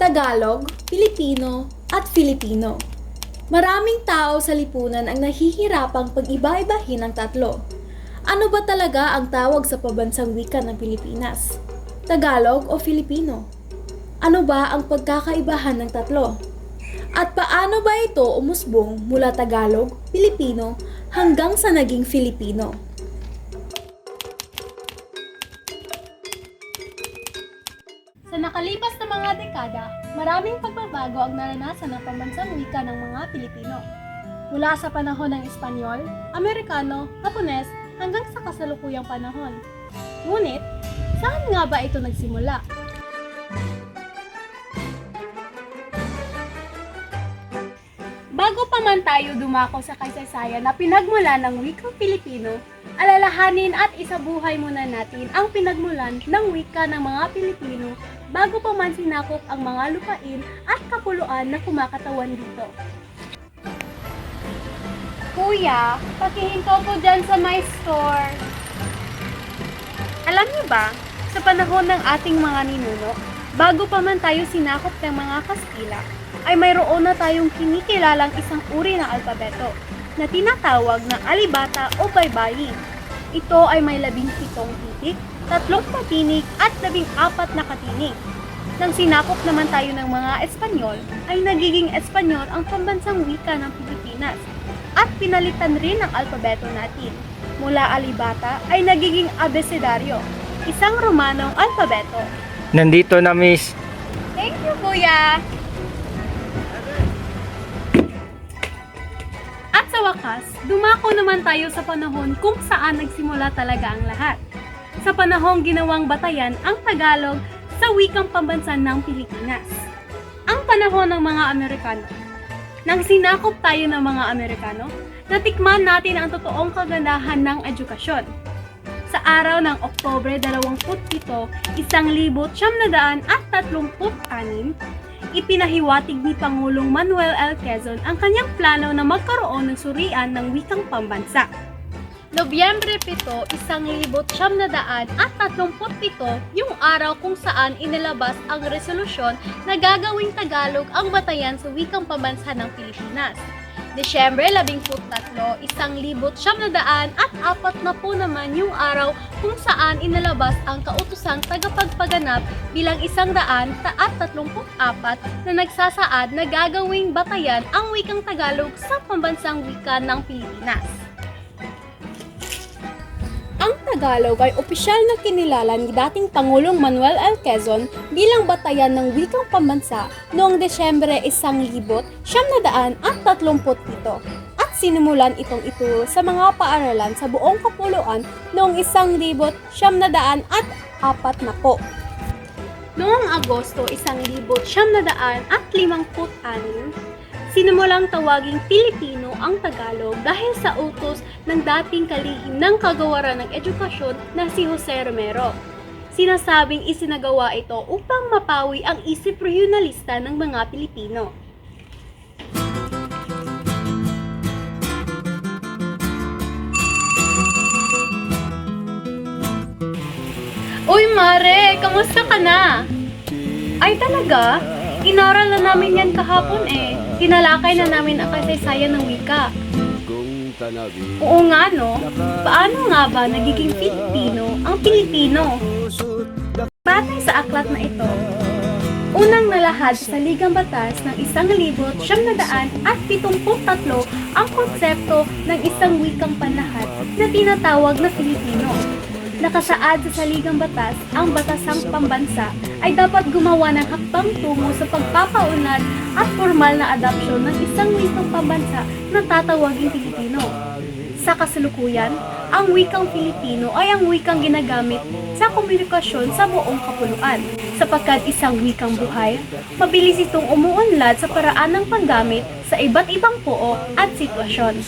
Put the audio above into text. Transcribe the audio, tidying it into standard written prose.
Tagalog, Pilipino, at Filipino. Maraming tao sa lipunan ang nahihirapang pag-iba-ibahin ang tatlo. Ano ba talaga ang tawag sa pabansang wika ng Pilipinas? Tagalog o Filipino? Ano ba ang pagkakaibahan ng tatlo? At paano ba ito umusbong mula Tagalog, Pilipino hanggang sa naging Filipino? Sa nakalipas na mga dekada, maraming pagbabago ang naranasan ng pambansang wika ng mga Pilipino. Mula sa panahon ng Espanyol, Amerikano, Hapones, hanggang sa kasalukuyang panahon. Ngunit, saan nga ba ito nagsimula? Bago pa man tayo dumako sa kasaysayan na pinagmulan ng wikang Pilipino, alalahanin at isabuhay muna natin ang pinagmulan ng wika ng mga Pilipino bago pa man sinakop ang mga lupain at kapuluan na kumakatawan dito. Kuya, pakihinto po dyan sa my store. Alam niyo ba, sa panahon ng ating mga ninuno, bago pa man tayo sinakop ng mga Kastila, ay mayroon na tayong kinikilalang isang uri ng alpabeto na tinatawag na alibata o baybayin. Ito ay may 17 titik, 3 patinig at 14 na katinig. Nang sinakop naman tayo ng mga Espanyol, ay nagiging Espanyol ang pambansang wika ng Pilipinas at pinalitan rin ang alpabeto natin. Mula alibata ay nagiging abecedaryo, isang Romanong alpabeto. Nandito na, miss. Thank you, kuya! At sa wakas, dumako naman tayo sa panahon kung saan nagsimula talaga ang lahat. Sa panahong ginawang batayan ang Tagalog sa wikang pambansan ng Pilipinas. Ang panahon ng mga Amerikano. Nang sinakop tayo ng mga Amerikano, natikman natin ang totoong kagandahan ng edukasyon. Sa araw ng Oktubre 27, 1936, ipinahiwatig ni Pangulong Manuel L. Quezon ang kanyang plano na magkaroon ng surian ng wikang pambansa. Nobyembre 7, 1937, yung araw kung saan inilabas ang resolusyon na gagawing Tagalog ang batayan sa wikang pambansa ng Pilipinas. Desyembre 13, 1940 naman yung araw kung saan inalabas ang kautosang tagapagpaganap bilang 134 na nagsasaad na gagawing batayan ang wikang Tagalog sa pambansang wika ng Pilipinas. Ang Tagalog ay opisyal na kinilala ni dating Pangulong Manuel L. Quezon bilang batayan ng wikang pambansa noong Desyembre 1937 at sinimulan itong ituro sa mga paaralan sa buong kapuluan noong 1940. Noong Agosto 1956, sinimulang tawaging Pilipino ang Tagalog dahil sa utos ng dating kalihim ng kagawaran ng edukasyon na si Jose Romero. Sinasabing isinagawa ito upang mapawi ang isip regionalista ng mga Pilipino. Uy Mare, kamusta ka na? Ay talaga? Inaral na namin yan kahapon eh. Tinalakay na namin ang kasaysayan ng wika. Oo nga no, paano nga ba nagiging Filipino ang Pilipino? Batay sa aklat na ito, unang nalahad sa Saligang Batas ng 1973 ang konsepto ng isang wikang panlahad na tinatawag na Filipino. Nakasaad sa Saligang Batas, ang batasang pambansa ay dapat gumawa ng hakbang tungo sa pagpapaunlad at formal na adopsyon ng isang wikang pambansa na tatawaging Pilipino. Sa kasalukuyan, ang wikang Filipino ay ang wikang ginagamit sa komunikasyon sa buong kapuluan. Sapagkat isang wikang buhay, mabilis itong umuunlad sa paraan ng paggamit sa iba't ibang puo at sitwasyon.